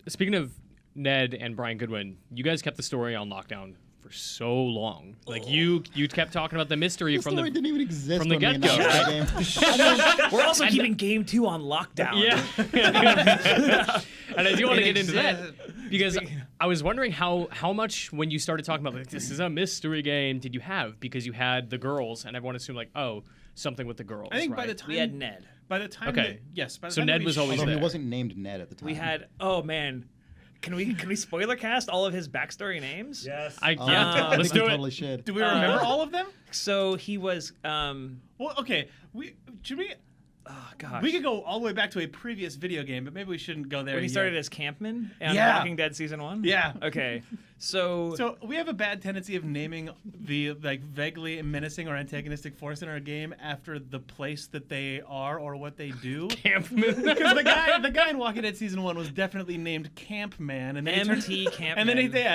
Speaking of Ned and Brian Goodwin, you guys kept the story on lockdown for so long. Like you kept talking about the mystery The story didn't even exist from the when we get-go. announced the game. We're also keeping Game 2 on lockdown. Yeah. And I do want to get into that exists. because I was wondering how much when you started talking about like this is a mystery game did you have, because you had the girls and everyone assumed like, oh, something with the girls. I think right? by the time We had Ned. By the time Okay. that, yes, by the So time Ned that we was always Although there. he wasn't named Ned at the time. We had, oh man, can we spoiler cast all of his backstory names? Yes. Yeah, let's we do it. totally should. Do we remember all of them? So he was, Well, okay. Should we? oh gosh. We could go all the way back to a previous video game, but maybe we shouldn't go there. when he yet. started as Campman on Yeah. Walking Dead Season 1? Yeah. Okay. So So we have a bad tendency of naming the like vaguely menacing or antagonistic force in our game after the place that they are or what they do. Campman. Because the guy in Walking Dead Season 1 was definitely named Camp Man, and then he turned, MT Campman. and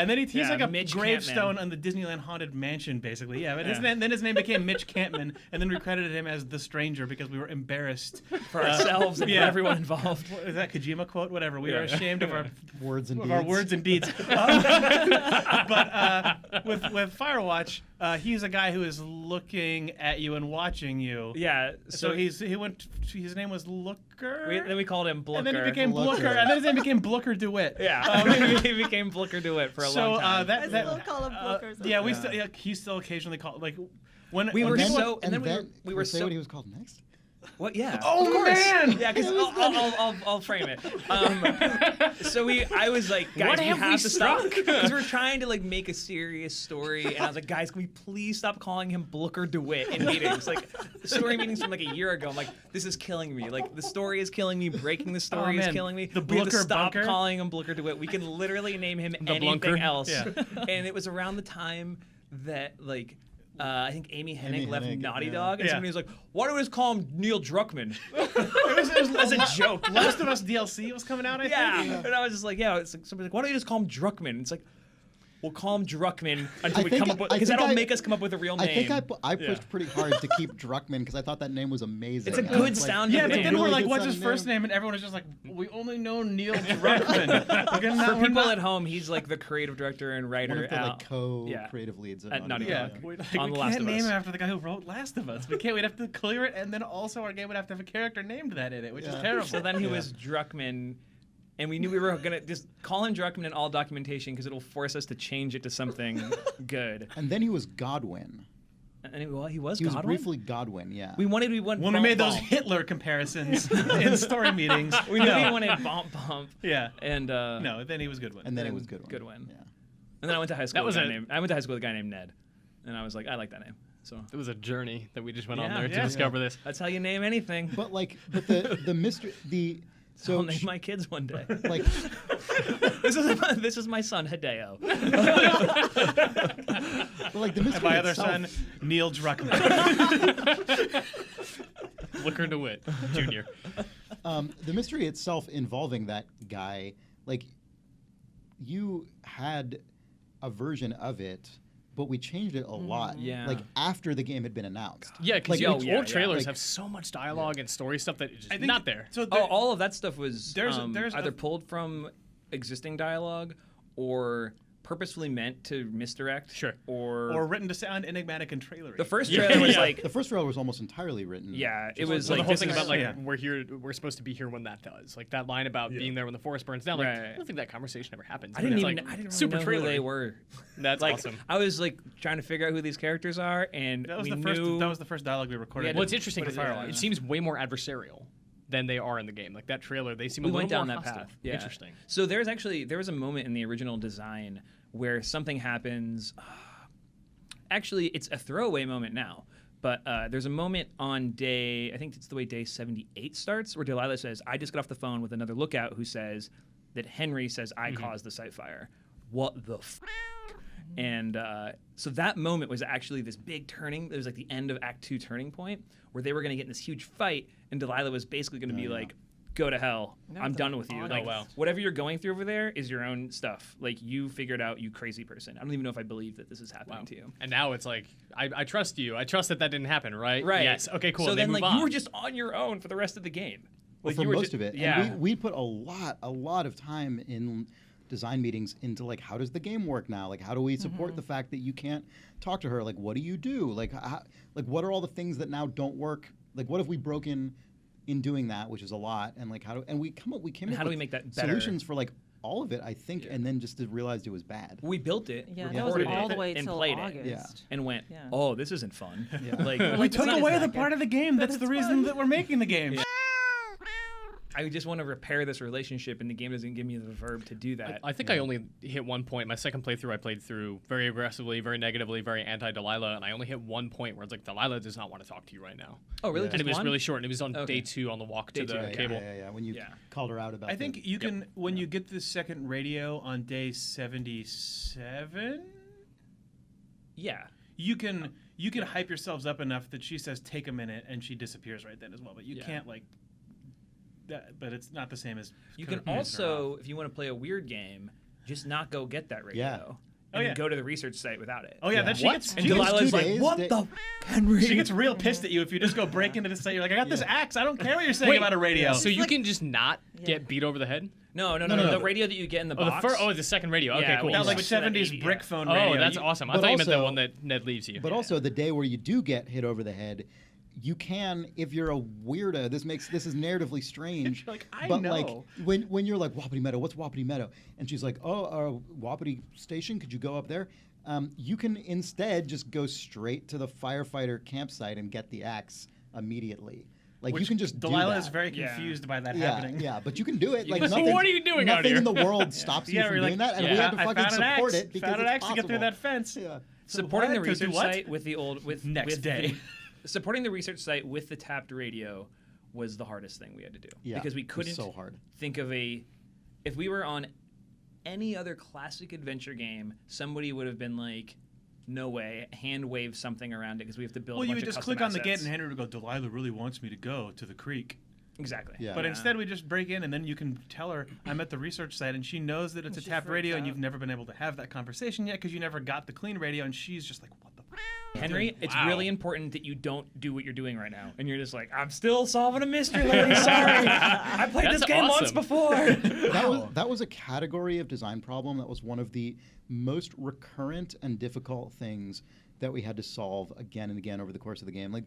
then he's Yeah, like a Mitch gravestone Campman. on the Disneyland Haunted Mansion, basically. Yeah, but Yeah. then his name became Mitch Campman, and then we credited him as the Stranger because we were embarrassed for ourselves and for yeah. everyone involved. What is that Kojima quote? Whatever. We are ashamed of our words and of deeds. our words and deeds. But with Firewatch, he's a guy who is looking at you and watching you. Yeah. So his name was Looker. Then we called him Blooker. And then he became Blooker. Blooker, and then his name became Blooker DeWitt. Yeah. He became Blooker DeWitt for a long time. that I still call him Blooker. yeah, he still occasionally call like when We were when people- so- and then we were say so- what he was called next. What? Yeah. Oh, of course. man! Yeah, because I'll frame it. I was like, guys, What we have we have to stop struck? because we're trying to like make a serious story, and I was like, guys, can we please stop calling him Blooker DeWitt in meetings? Like story meetings from like a year ago. I'm like, this is killing me. Like the story is killing me. Breaking the story is man. killing me. The we have to Blooker stop bunker? calling him Blooker DeWitt. We can literally name him anything Blunker? else. Yeah. And it was around the time that like. I think Amy Hennig left Hennig, Naughty yeah. Dog, and Yeah. somebody was like, "Why don't we just call him Neil Druckmann?" it was As a joke. Last of Us DLC was coming out. I Yeah. think. And I was just like, yeah, it's like somebody's like, why don't you just call him Druckmann? It's like, we'll call him Druckmann until I we think- come up with, I because think that'll I- make us come up with a real name. I think I pushed pretty hard to keep Druckmann because I thought that name was amazing. It's a I good was like, sounding Yeah, but name. then we're Really like, good what's his sounding first name? And everyone was just like, we only know Neil Druckmann. For people at home, he's like the creative director and writer one of the at, like co-creative leads at Naughty Yeah, Dog. we On The Last can't of name Us. him after the guy who wrote Last of Us. We can't. We'd have to clear it, and then also our game would have to have a character named that in it, which is Yeah. terrible. So then he was Druckmann, and we knew we were gonna just call him Druckmann in all documentation because it'll force us to change it to something good. And then he was Godwin. And he was He was Godwin? briefly Godwin, yeah. We when we made those Hitler comparisons in story meetings. we knew we wanted Bump Bump. Yeah. And No, then he was Goodwin. and then it was Goodwin. Goodwin. Yeah. And then I went to high school. That was with a a- guy named, I went to high school with a guy named Ned, and I was like, I like that name. So It was a journey that we just went on Yeah. there to Yeah. discover this. that's how you name anything. But the mystery, I'll so name my kids one day. like this is my son Hideo. but like the mystery And my other itself, son, Neil Druckmann. Looker DeWitt Jr. the mystery itself involving that guy, like you had a version of it, but we changed it a lot. Yeah. Like after the game had been announced. Yeah, because Like, old trailers Like- have so much dialogue and story stuff that is just I think not there. So Oh, all of that stuff was there's either a- pulled from existing dialogue or purposefully meant to misdirect. Sure. or written to sound enigmatic and trailery. The first trailer was Yeah. like, The first trailer was almost entirely written. yeah, it just was Well, like the whole this thing is- about like yeah. we're supposed to be here when that does. Like that line about being there when the forest burns down. Like Right. I don't think that conversation ever happens. I didn't It's, even like, I didn't really super know who trailery. they were. That's Like awesome. I was like trying to figure out who these characters are, and that was we the first. knew That was the first dialogue we recorded. had Well, it's interesting What because is it? it seems way more adversarial than they are in the game. Like that trailer, they seem we a little went down more that hostile. path. Yeah. Interesting. So there was a moment in the original design where something happens. Actually, it's a throwaway moment now, but there's a moment on day, I think it's the way day 78 starts, where Delilah says, "I just got off the phone with another lookout who says that Henry says I caused the site fire. What the f?" And so that moment was actually this big turning. It was like the end of Act 2 turning point where they were going to get in this huge fight, and Delilah was basically going to be like, "Go to hell. I'm done with you. Like, wow. whatever you're going through over there is your own stuff. Like, you figured out, you crazy person. I don't even know if I believe that this is happening to you." And now it's like I trust you. I trust that didn't happen, right? Right. Yes. Okay. Cool. So And they then, move like, on. you were just on your own for the rest of the game. Like, for you were most ju- of it. yeah. And we put a lot of time in design meetings into like, how does the game work now? Like, how do we support the fact that you can't talk to her? Like, what do you do? Like, what are all the things that now don't work? Like, what have we broken in doing that, which is a lot? And like, we came up how do we with make that better? solutions for like all of it, I think, and then just realized it was bad. We built it, Yeah, that was recorded all the it, way and till played August. it, and went, Yeah. oh, this isn't fun. Yeah. Like, We it's took not- away the good. part of the game that's the reason that we're making the game. I just want to repair this relationship, and the game doesn't give me the verb to do that. I think I only hit one point. My second playthrough, I played through very aggressively, very negatively, very anti-Delilah, and I only hit one point where it's like, Delilah does not want to talk to you right now. Oh, really? Yeah. And it was Just one? really short, and it was on Okay. day 2 on the walk to Day the two, cable. Yeah. When you Yeah. called her out about I think the, you can, when you get the second radio on day 77, Yeah. you can hype yourselves up enough that she says take a minute and she disappears right then as well. But you Yeah. can't like that. But it's not the same as You kind can of pissing her also, off. if you want to play a weird game, just not go get that radio. Yeah. And Oh, then yeah. go to the research site without it. Oh yeah, Yeah. then she What? gets And she gets, Delilah's 2 like, days, what they- the Henry? she gets real pissed at you if you just go break into the site. You're like, I got this axe. I don't care what you're saying Wait, about a radio. So you can just not get beat over the head? No. No. The radio that you get in the Oh, box. the second radio. Okay, Yeah, cool. when that you like switch to that 70s 80, brick yeah. phone Oh, radio. that's You- awesome. I but thought you meant the also- one that Ned leaves you. But also the day where you do get hit over the head, you can, if you're a weirdo, this is narratively strange. You're like, I but know. like when you're like, Wapiti Meadow, what's Wapiti Meadow? And she's like, oh, Wapiti Station, could you go up there? You can instead just go straight to the firefighter campsite and get the axe immediately. Like, you Which can just Delilah do that. is very Yeah. confused by that yeah, happening. yeah, but you can do it. Like, can say, nothing, "What are you doing out nothing here?" in the world stops you Yeah, from we're doing like, that, and we yeah. had to I fucking found an support axe. it because Found an it's axe to get through possible. that fence. Yeah. Supporting the What? To do research what? site with the old Next day. Supporting the research site with the tapped radio was the hardest thing we had to do. Yeah, because we it was couldn't so hard. think of if we were on any other classic adventure game, somebody would have been like, no way, hand wave something around it because we have to build Well, a you bunch would of just custom click on the gate assets. and Henry would go, Delilah really wants me to go to the creek. Exactly. Yeah. But instead, we just break in, and then you can tell her, I'm at the research site, and she knows that it's a She tapped freaks radio, and out. you've never been able to have that conversation yet because you never got the clean radio, and she's just like, what the f-? Henry, it's Wow. really important that you don't do what you're doing right now. And you're just like, I'm still solving a mystery, lady. Sorry. I played That's this game once awesome. before. That was a category of design problem that was one of the most recurrent and difficult things that we had to solve again and again over the course of the game. Like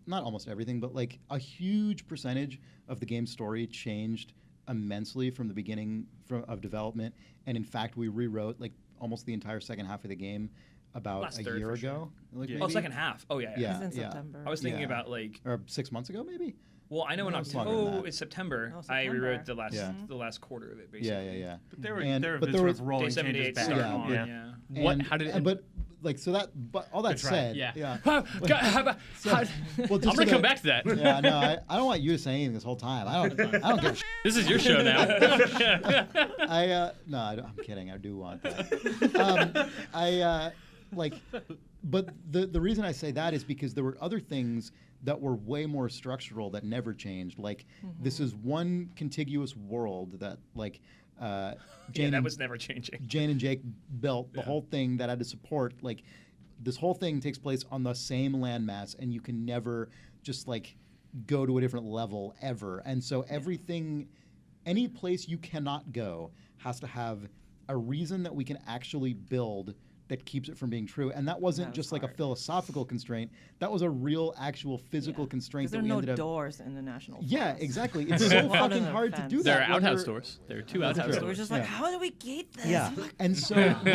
not almost everything, but like a huge percentage of the game's story changed immensely from the beginning of development. And in fact, we rewrote like almost the entire second half of the game about Last a third, year for ago. Like Yeah. Oh, maybe? second half. Oh, yeah. Yeah. It's in September. I was thinking Yeah. about like, Or 6 months ago, maybe. well, I know in No, it's longer than October, that. it's September. Oh, I September. rewrote the last Yeah. the last quarter of it, basically. Yeah. But there were, And- there have but been there sort was- of rolling Day 78 changes back. started Yeah, on, yeah. yeah. What? And- How did it? But like so that. But all that That's right, said, yeah. Well, I'm just gonna so come back to that. Yeah, no, I don't want you to say anything this whole time. I don't give a shit. This is your show now. No, I'm kidding. I do want that. But the reason I say that is because there were other things that were way more structural that never changed. Like this is one contiguous world that Yeah, Jane that and, was never changing. Jane and Jake built the Yeah. whole thing that had to support like this whole thing takes place on the same landmass, and you can never just like go to a different level ever. And so everything, any place you cannot go has to have a reason that we can actually build that keeps it from being true. And that wasn't That's just like a hard. philosophical constraint. That was a real, actual physical constraint There that are we no ended up. doors in the national Yeah, forest. exactly. It's There's a so lot of fucking the hard to fence. do There that. are when outhouse we're- doors. There are 2 That's outhouse true. So we're doors. just like, Yeah. how do we gate this? Yeah, and so we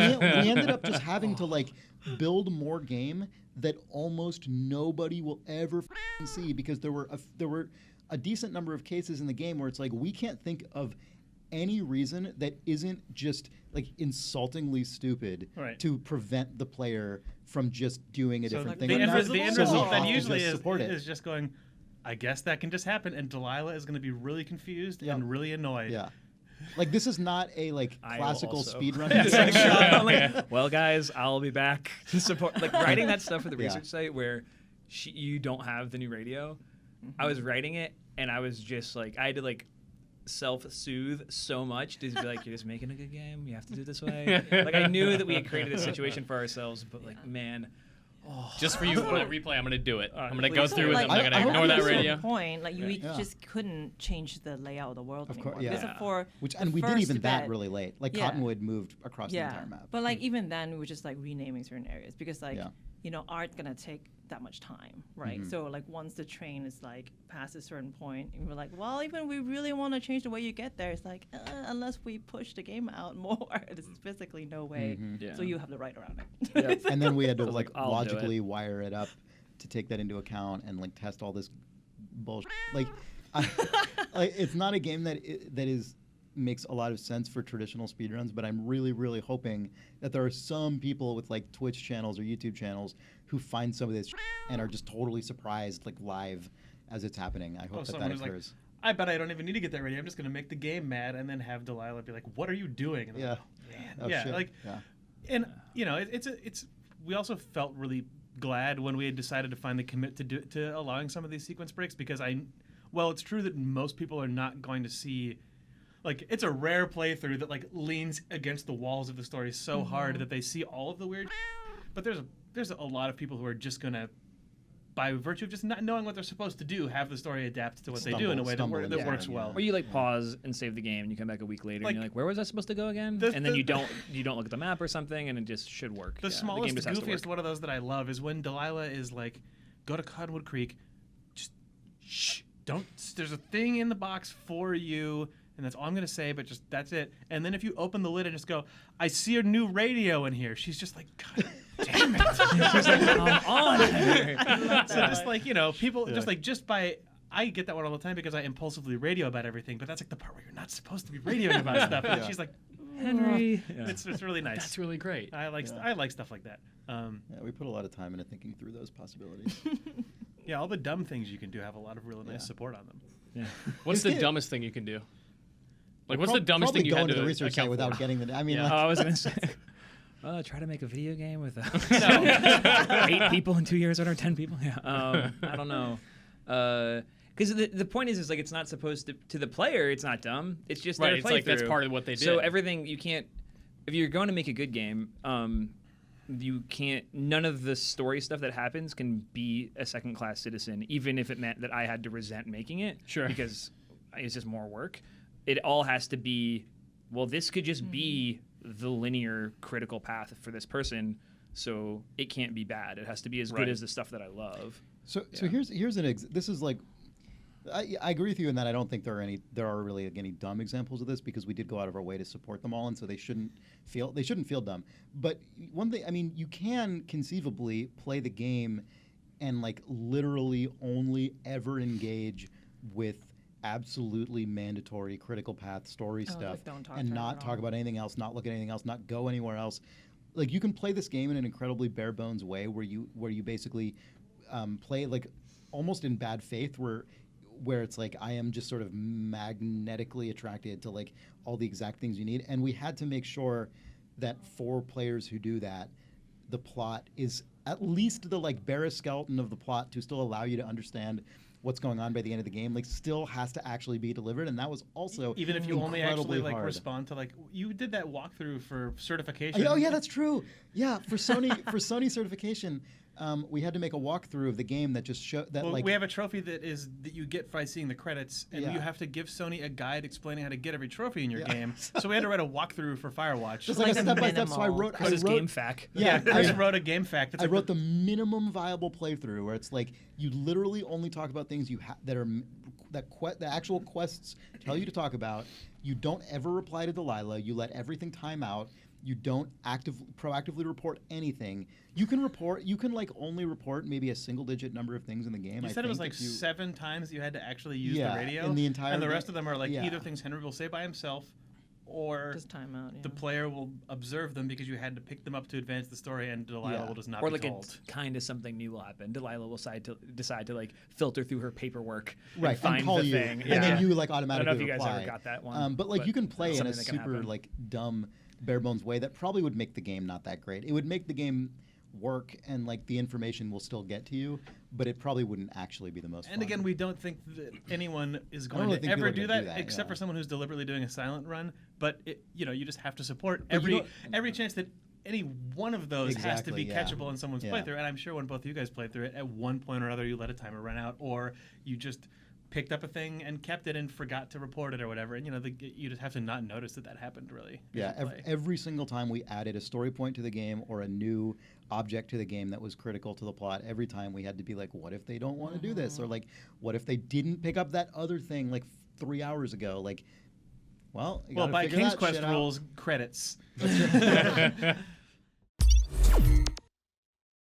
ended up just having to like build more game that almost nobody will ever see because there were a decent number of cases in the game where it's like we can't think of any reason that isn't just like insultingly stupid Right. to prevent the player from just doing a So different the thing. end, And the end so we result have then to usually just is, support it. is just going, I guess that can just happen, and Delilah is going to be really confused Yep. and really annoyed. Yeah. Like this is not a like I will classical also. speedrun. It's like, I'm like, well, guys, I'll be back to support. Like writing that stuff for the Yeah. research site where you don't have the new radio. I was writing it, and I was just like, I had to like self-soothe so much to be like, you're just making a good game. You have to do it this way. Like I knew that we had created a situation for ourselves, but like, man. Just for you, when I replay, I'm gonna do it. I'm gonna please go do through it. with it. I'm I gonna hope ignore you that do. radio. Point, like we Yeah. just couldn't change the layout of the world Of anymore. course, yeah. Because for And the we did first even that bit- really late. Like Yeah. Cottonwood moved across the entire map. But like even then, we were just like renaming certain areas because like Yeah. art's gonna take that much time, right? Mm-hmm. So like once the train is like past a certain point, and we're like, well, even we really want to change the way you get there, it's like unless we push the game out more, there's physically no way. Mm-hmm. Yeah. So you have the right around it. And then we had to was like like, I'll do it. logically wire it up to take that into account and like test all this bullshit. Like, like it's not a game that makes a lot of sense for traditional speedruns, but I'm really, really hoping that there are some people with like Twitch channels or YouTube channels who find some of this and are just totally surprised like live as it's happening. I hope that someone who's like, occurs. I bet I don't even need to get that ready. I'm just going to make the game mad and then have Delilah be like, "What are you doing?" And I'm Yeah. like, "Oh, man." Oh, yeah, shit. like, Yeah. and it's. We also felt really glad when we had decided to finally commit to allowing some of these sequence breaks because it's true that most people are not going to see. Like, it's a rare playthrough that like leans against the walls of the story so hard that they see all of the weird. But there's a lot of people who are just gonna, by virtue of just not knowing what they're supposed to do, have the story adapt to what they do in a way Stumble that into works it, well. Or you like pause and save the game, and you come back a week later, Like- and you're like, "Where was I supposed to go again?" The- and then the- you don't look at the map or something, and it just should work. The Yeah, smallest, game just has to goofiest work. one of those that I love is when Delilah is like, "Go to Cottonwood Creek, just shh, don't. There's a thing in the box for you." And that's all I'm gonna say, but just that's it. And then if you open the lid and just go, "I see a new radio in here," she's just like, "God damn it!" Come on. So just like people just by I get that one all the time because I impulsively radio about everything. But that's like the part where you're not supposed to be radioing about stuff. And she's like, Henry. it's really nice. That's really great. I like stuff like that. Yeah, we put a lot of time into thinking through those possibilities. Yeah, all the dumb things you can do have a lot of really nice Yeah. support on them. What's the Yeah. dumbest thing you can do? Like, what's the dumbest Probably thing you go had into to the research site account without for? getting the. I mean, Yeah. Oh, like, I was gonna say. Try to make a video game with 8 people in 2 years or 10 people. Yeah. I don't know. Because the point is like it's not supposed to the player. It's not dumb. It's just Right, their it's like that's playthrough. part of what they So did. everything you can't. If you're going to make a good game, you can't. None of the story stuff that happens can be a second-class citizen, even if it meant that I had to resent making it. Sure. Because it's just more work. It all has to be. Well, this could just be the linear critical path for this person, so it can't be bad. It has to be as Right. good as the stuff that I love. So here's this is like I agree with you in that I don't think there are really like any dumb examples of this because we did go out of our way to support them all, and so they shouldn't feel dumb. But one thing, I mean, you can conceivably play the game and like literally only ever engage with absolutely mandatory critical path story Oh, stuff like don't talk and to not anyone talk else. about anything else, not look at anything else, not go anywhere else. Like you can play this game in an incredibly bare bones way where you basically play like almost in bad faith where it's like I am just sort of magnetically attracted to like all the exact things you need, and we had to make sure that for players who do that, the plot is at least the like barest skeleton of the plot to still allow you to understand what's going on by the end of the game, like still has to actually be delivered, and that was also Even if you only incredibly actually like hard. respond to like you did that walkthrough for certification. Oh yeah, that's true. Yeah, for Sony certification, we had to make a walkthrough of the game that just showed that Well, like we have a trophy that you get by seeing the credits, and Yeah. you have to give Sony a guide explaining how to get every trophy in your Yeah. game. So we had to write a walkthrough for Firewatch. just like like a the step by step. So I minimal. wrote. Chris is game fact. Yeah, Chris I- wrote a game fact. That's I like wrote the minimum viable playthrough where it's like you literally only talk about things the actual quests tell you to talk about. You don't ever reply to Delilah. You let everything time out. You don't proactively report anything. You can like only report maybe a single digit number of things in the game. You I said it was think, like if you- 7 times that you had to actually use Yeah, the radio, in the entire and the game. rest of them are like Yeah. either things Henry will say by himself, or Just time out. Yeah. the player will observe them because you had to pick them up to advance the story, and Delilah Yeah. will just not Or be like told. kind of something new will happen. Delilah will decide to like filter through her paperwork right and find call the you, thing. and then you like I don't automatically know if you guys reply. ever got that one. But like you can play it's in a something that can super happen. like dumb bare bones way that probably would make the game not that great. It would make the game work and like the information will still get to you, but it probably wouldn't actually be the most And fun. again, we don't think that anyone is don't going really to think ever people are do gonna that, do that, except yeah. for someone who's deliberately doing a silent run. But you just have to support But you every chance that any one of those has to be Exactly, yeah. catchable in someone's Yeah. playthrough. And I'm sure when both of you guys played through it, at one point or other, you let a timer run out, or you just picked up a thing and kept it and forgot to report it or whatever. And you just have to not notice that happened, really. Yeah, as you play. every single time we added a story point to the game or a new object to the game that was critical to the plot, every time we had to be like, what if they don't want to do this? Or like, what if they didn't pick up that other thing like 3 hours ago? Like, well, you Well, gotta by figure King's that Quest shit out. rules, credits.